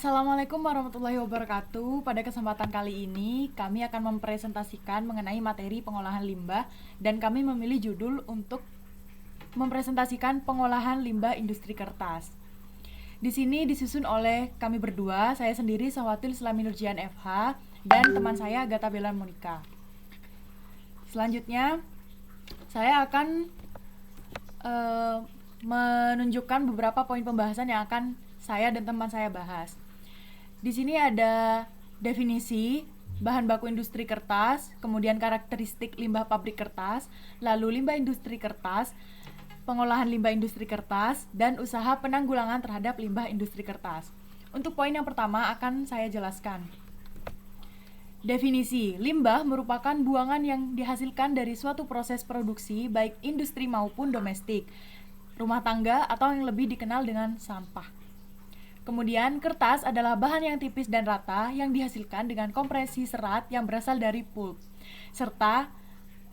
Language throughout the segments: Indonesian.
Assalamualaikum warahmatullahi wabarakatuh. Pada kesempatan kali ini, kami akan mempresentasikan mengenai materi pengolahan limbah dan kami memilih judul untuk mempresentasikan pengolahan limbah industri kertas. Di sini disusun oleh kami berdua, saya sendiri Sahwatil Islami Nurjian FH dan teman saya Agatha Bella Monica. Selanjutnya, saya akan menunjukkan beberapa poin pembahasan yang akan saya dan teman saya bahas. Di sini ada definisi bahan baku industri kertas, kemudian karakteristik limbah pabrik kertas, lalu limbah industri kertas, pengolahan limbah industri kertas, dan usaha penanggulangan terhadap limbah industri kertas. Untuk poin yang pertama akan saya jelaskan. Definisi, limbah merupakan buangan yang dihasilkan dari suatu proses produksi baik industri maupun domestik, rumah tangga atau yang lebih dikenal dengan sampah. Kemudian, kertas adalah bahan yang tipis dan rata yang dihasilkan dengan kompresi serat yang berasal dari pulp, serta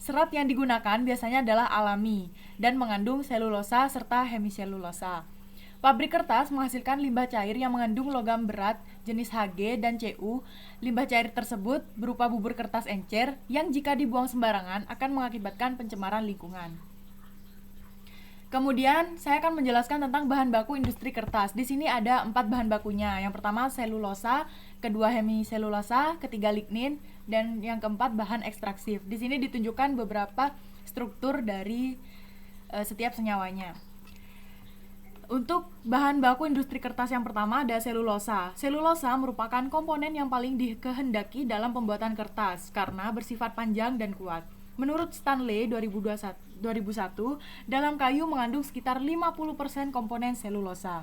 serat yang digunakan biasanya adalah alami dan mengandung selulosa serta hemiselulosa. Pabrik kertas menghasilkan limbah cair yang mengandung logam berat jenis Hg dan Cu. Limbah cair tersebut berupa bubur kertas encer yang jika dibuang sembarangan akan mengakibatkan pencemaran lingkungan. Kemudian saya akan menjelaskan tentang bahan baku industri kertas. Di sini ada 4 bahan bakunya. Yang pertama selulosa, kedua hemiselulosa, ketiga lignin, dan yang keempat bahan ekstraktif. Di sini ditunjukkan beberapa struktur dari setiap senyawanya. Untuk bahan baku industri kertas yang pertama ada selulosa. Selulosa merupakan komponen yang paling dikehendaki dalam pembuatan kertas karena bersifat panjang dan kuat. Menurut Stanley 2001, dalam kayu mengandung sekitar 50% komponen selulosa.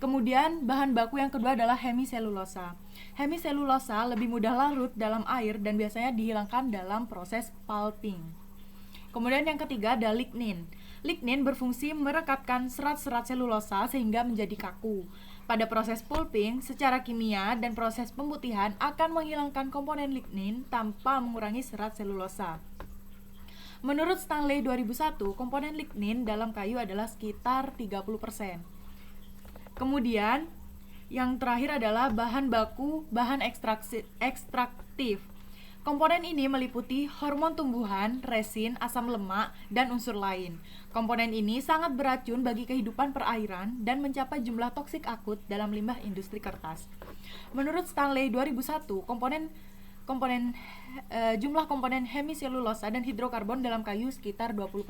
Kemudian bahan baku yang kedua adalah hemiselulosa. Hemiselulosa lebih mudah larut dalam air dan biasanya dihilangkan dalam proses pulping. Kemudian yang ketiga ada lignin. Lignin berfungsi merekatkan serat-serat selulosa sehingga menjadi kaku. Pada proses pulping, secara kimia dan proses pemutihan akan menghilangkan komponen lignin tanpa mengurangi serat selulosa. Menurut Stanley 2001, komponen lignin dalam kayu adalah sekitar 30%. Kemudian, yang terakhir adalah bahan baku bahan ekstraktif. Komponen ini meliputi hormon tumbuhan, resin, asam lemak, dan unsur lain. Komponen ini sangat beracun bagi kehidupan perairan dan mencapai jumlah toksik akut dalam limbah industri kertas. Menurut Stanley 2001, jumlah komponen hemiselulosa dan hidrokarbon dalam kayu sekitar 20%.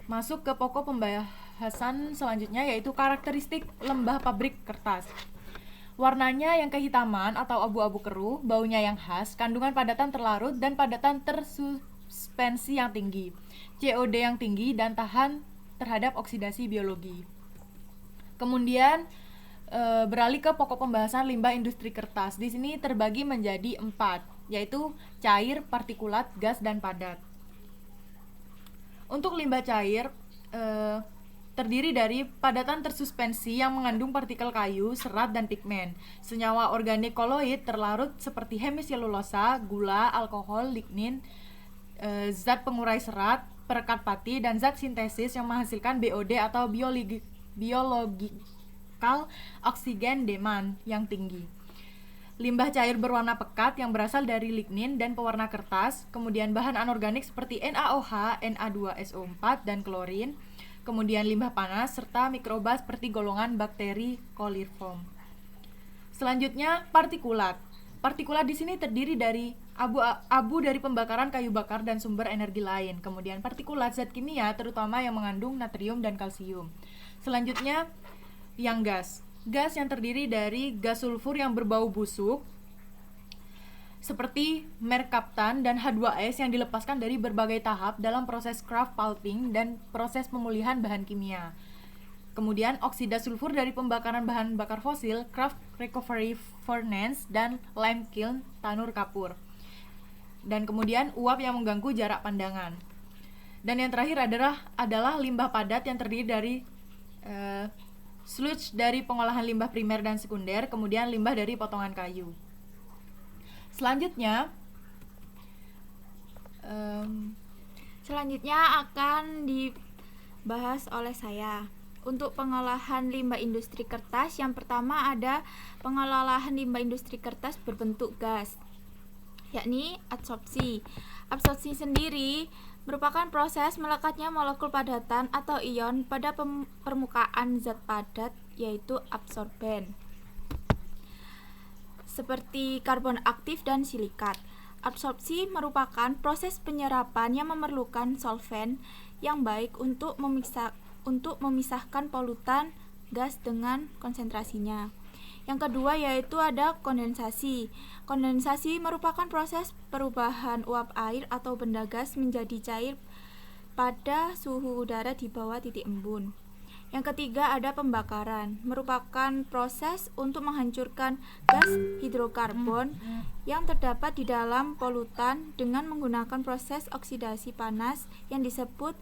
Masuk ke pokok pembahasan selanjutnya yaitu karakteristik limbah pabrik kertas. Warnanya yang kehitaman atau abu-abu keruh, baunya yang khas, kandungan padatan terlarut dan padatan tersuspensi yang tinggi, COD yang tinggi dan tahan terhadap oksidasi biologi. Kemudian beralih ke pokok pembahasan limbah industri kertas. Di sini terbagi menjadi 4, yaitu cair, partikulat, gas, dan padat. Untuk limbah cair terdiri dari padatan tersuspensi yang mengandung partikel kayu, serat, dan pigmen. Senyawa organik koloid terlarut seperti hemiselulosa, gula, alkohol, lignin, zat pengurai serat, perekat pati, dan zat sintesis yang menghasilkan BOD atau biological oxygen demand yang tinggi. Limbah cair berwarna pekat yang berasal dari lignin dan pewarna kertas, kemudian bahan anorganik seperti NaOH, Na2SO4, dan klorin, kemudian limbah panas, serta mikroba seperti golongan bakteri coliform. Selanjutnya, partikulat. Partikulat di sini terdiri dari abu dari pembakaran kayu bakar dan sumber energi lain. Kemudian partikulat zat kimia terutama yang mengandung natrium dan kalsium. Selanjutnya, yang gas. Gas yang terdiri dari gas sulfur yang berbau busuk seperti merkaptan dan H2S yang dilepaskan dari berbagai tahap dalam proses Kraft pulping dan proses pemulihan bahan kimia. Kemudian oksida sulfur dari pembakaran bahan bakar fosil, Kraft recovery furnace, dan lime kiln, tanur kapur. Dan kemudian uap yang mengganggu jarak pandangan. Dan yang terakhir adalah limbah padat yang terdiri dari sludge dari pengolahan limbah primer dan sekunder, kemudian limbah dari potongan kayu. Selanjutnya akan dibahas oleh saya. untuk pengolahan limbah industri kertas, yang pertama ada pengolahan limbah industri kertas berbentuk gas, yakni adsorpsi. Adsorpsi sendiri merupakan proses melekatnya molekul padatan atau ion pada permukaan zat padat, yaitu absorben, seperti karbon aktif dan silikat. Absorpsi merupakan proses penyerapan yang memerlukan solvent yang baik untuk memisahkan polutan gas dengan konsentrasinya. Yang kedua yaitu ada kondensasi. Kondensasi merupakan proses perubahan uap air atau benda gas menjadi cair pada suhu udara di bawah titik embun. Yang ketiga ada pembakaran, merupakan proses untuk menghancurkan gas hidrokarbon yang terdapat di dalam polutan dengan menggunakan proses oksidasi panas yang disebut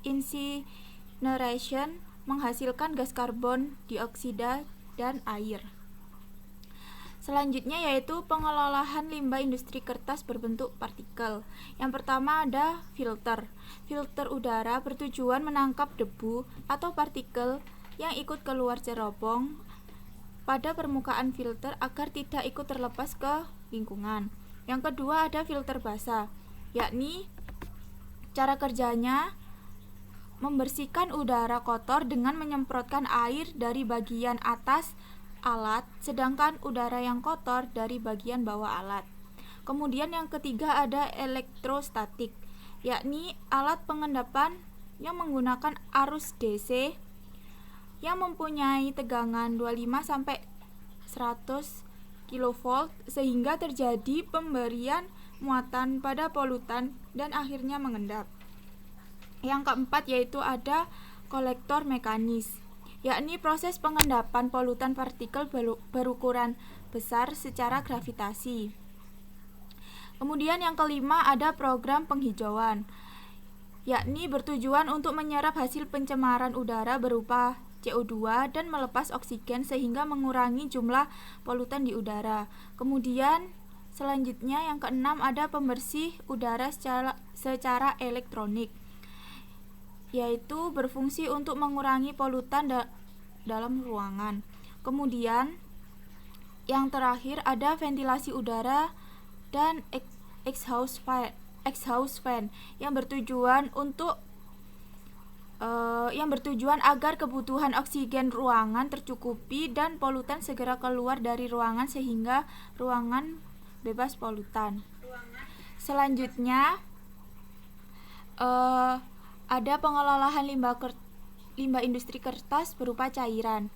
incineration, menghasilkan gas karbon dioksida dan air. Selanjutnya yaitu pengelolaan limbah industri kertas berbentuk partikel. Yang pertama ada filter. Filter udara bertujuan menangkap debu atau partikel yang ikut keluar cerobong pada permukaan filter agar tidak ikut terlepas ke lingkungan. Yang kedua ada filter basah, yakni cara kerjanya membersihkan udara kotor dengan menyemprotkan air dari bagian atas alat, sedangkan udara yang kotor dari bagian bawah alat. Kemudian yang ketiga ada elektrostatik, yakni alat pengendapan yang menggunakan arus DC yang mempunyai tegangan 25 sampai 100 kV sehingga terjadi pemberian muatan pada polutan dan akhirnya mengendap. Yang keempat yaitu ada kolektor mekanis, yakni proses pengendapan polutan partikel berukuran besar secara gravitasi. Kemudian yang kelima ada program penghijauan, yakni bertujuan untuk menyerap hasil pencemaran udara berupa CO2 dan melepas oksigen sehingga mengurangi jumlah polutan di udara. Kemudian selanjutnya yang keenam ada pembersih udara secara elektronik, yaitu berfungsi untuk mengurangi polutan dalam ruangan. Kemudian yang terakhir ada ventilasi udara dan exhaust fan yang bertujuan agar kebutuhan oksigen ruangan tercukupi dan polutan segera keluar dari ruangan sehingga ruangan bebas polutan. Selanjutnya ada pengelolaan limbah industri kertas berupa cairan.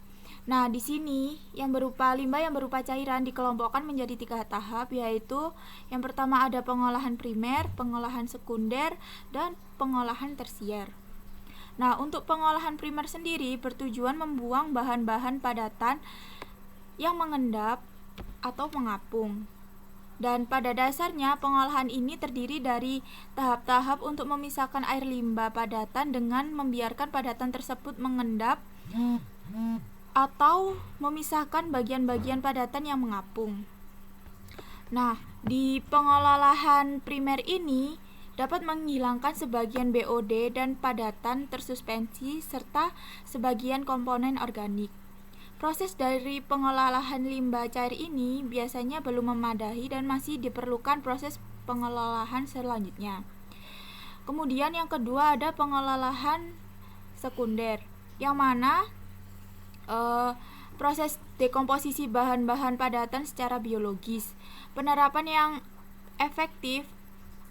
Nah, di sini limbah yang berupa cairan dikelompokkan menjadi 3 tahap, yaitu yang pertama ada pengolahan primer, pengolahan sekunder, dan pengolahan tersier. Nah, untuk pengolahan primer sendiri bertujuan membuang bahan-bahan padatan yang mengendap atau mengapung. Dan pada dasarnya pengolahan ini terdiri dari tahap-tahap untuk memisahkan air limbah padatan dengan membiarkan padatan tersebut mengendap atau memisahkan bagian-bagian padatan yang mengapung. Nah, di pengolahan primer ini dapat menghilangkan sebagian BOD dan padatan tersuspensi serta sebagian komponen organik. Proses dari pengolahan limbah cair ini biasanya belum memadai dan masih diperlukan proses pengolahan selanjutnya. Kemudian yang kedua ada pengolahan sekunder, yang mana proses dekomposisi bahan-bahan padatan secara biologis. Penerapan yang efektif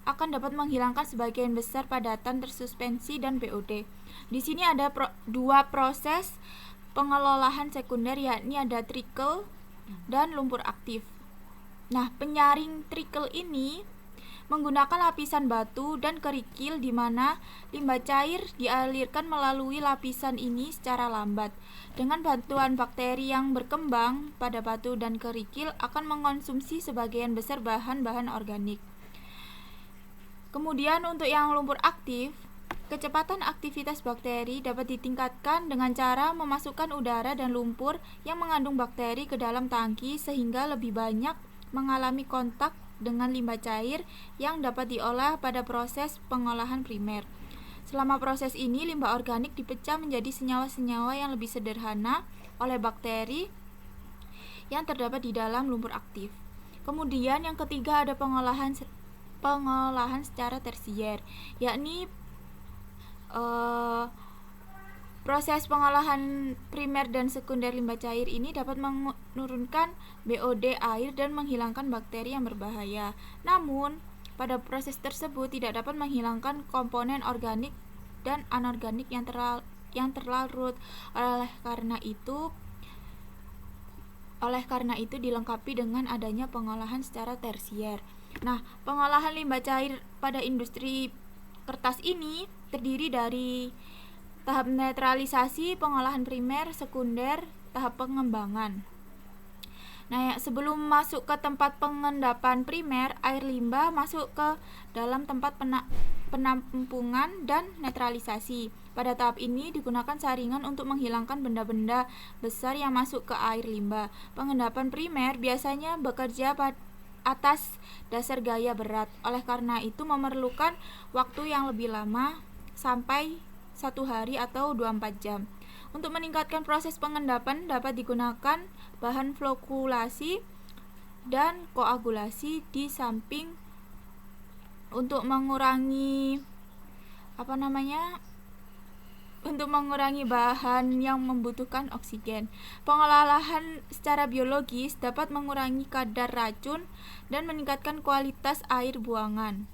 akan dapat menghilangkan sebagian besar padatan tersuspensi dan BOD. Di sini ada dua proses pengelolaan sekunder, yakni ada trickle dan lumpur aktif. Nah, penyaring trickle ini menggunakan lapisan batu dan kerikil di mana limbah cair dialirkan melalui lapisan ini secara lambat. Dengan bantuan bakteri yang berkembang pada batu dan kerikil akan mengonsumsi sebagian besar bahan-bahan organik. Kemudian untuk yang lumpur aktif, kecepatan aktivitas bakteri dapat ditingkatkan dengan cara memasukkan udara dan lumpur yang mengandung bakteri ke dalam tangki sehingga lebih banyak mengalami kontak dengan limbah cair yang dapat diolah pada proses pengolahan primer. Selama proses ini, limbah organik dipecah menjadi senyawa-senyawa yang lebih sederhana oleh bakteri yang terdapat di dalam lumpur aktif. Kemudian yang ketiga ada pengolahan secara tersier, yakni proses pengolahan primer dan sekunder limbah cair ini dapat menurunkan BOD air dan menghilangkan bakteri yang berbahaya. Namun, pada proses tersebut tidak dapat menghilangkan komponen organik dan anorganik yang terlarut. Oleh karena itu dilengkapi dengan adanya pengolahan secara tersier. Nah, pengolahan limbah cair pada industri kertas ini terdiri dari tahap netralisasi, pengolahan primer, sekunder, tahap pengembangan. Nah, sebelum masuk ke tempat pengendapan primer, air limbah masuk ke dalam tempat penampungan dan netralisasi. Pada tahap ini digunakan saringan untuk menghilangkan benda-benda besar yang masuk ke air limbah. Pengendapan primer biasanya bekerja atas dasar gaya berat. Oleh karena itu memerlukan waktu yang lebih lama sampai 1 hari atau 24 jam. Untuk meningkatkan proses pengendapan dapat digunakan bahan flokulasi dan koagulasi di samping untuk mengurangi bahan yang membutuhkan oksigen. Pengolahan secara biologis dapat mengurangi kadar racun dan meningkatkan kualitas air buangan.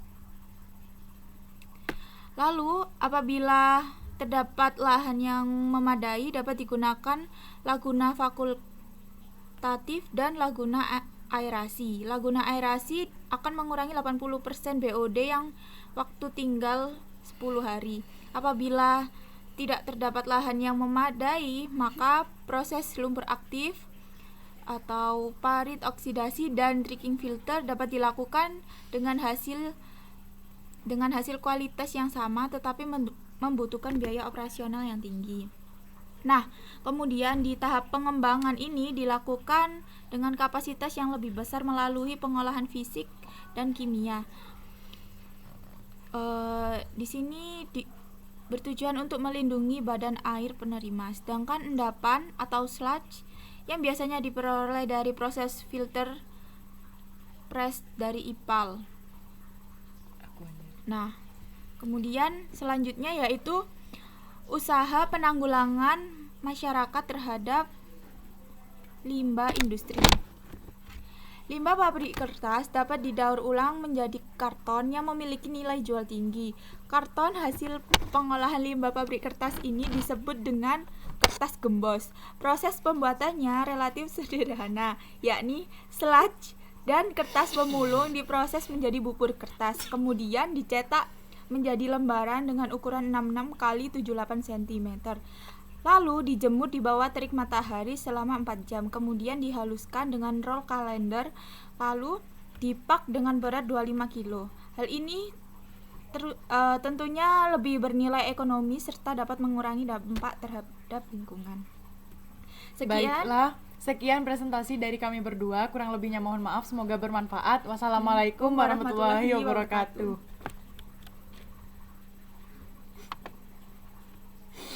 Lalu, apabila terdapat lahan yang memadai, dapat digunakan laguna fakultatif dan laguna aerasi. Laguna aerasi akan mengurangi 80% BOD yang waktu tinggal 10 hari. Apabila tidak terdapat lahan yang memadai, maka proses lumpur aktif atau parit oksidasi dan tricking filter dapat dilakukan dengan hasil kualitas yang sama tetapi membutuhkan biaya operasional yang tinggi. Nah, kemudian di tahap pengembangan ini dilakukan dengan kapasitas yang lebih besar melalui pengolahan fisik dan kimia. Di sini bertujuan untuk melindungi badan air penerima, sedangkan endapan atau sludge yang biasanya diperoleh dari proses filter press dari IPAL. Nah, kemudian selanjutnya yaitu usaha penanggulangan masyarakat terhadap limbah industri. Limbah pabrik kertas dapat didaur ulang menjadi karton yang memiliki nilai jual tinggi. Karton hasil pengolahan limbah pabrik kertas ini disebut dengan kertas gembos. Proses pembuatannya relatif sederhana, yakni sludge dan kertas pemulung diproses menjadi bubur kertas, kemudian dicetak menjadi lembaran dengan ukuran 66 x 78 cm. Lalu dijemur di bawah terik matahari selama 4 jam, kemudian dihaluskan dengan roll kalender, lalu dipak dengan berat 25 kg. Hal ini tentunya lebih bernilai ekonomi serta dapat mengurangi dampak terhadap lingkungan. Sekian presentasi dari kami berdua, kurang lebihnya mohon maaf, semoga bermanfaat. Wassalamualaikum warahmatullahi wabarakatuh.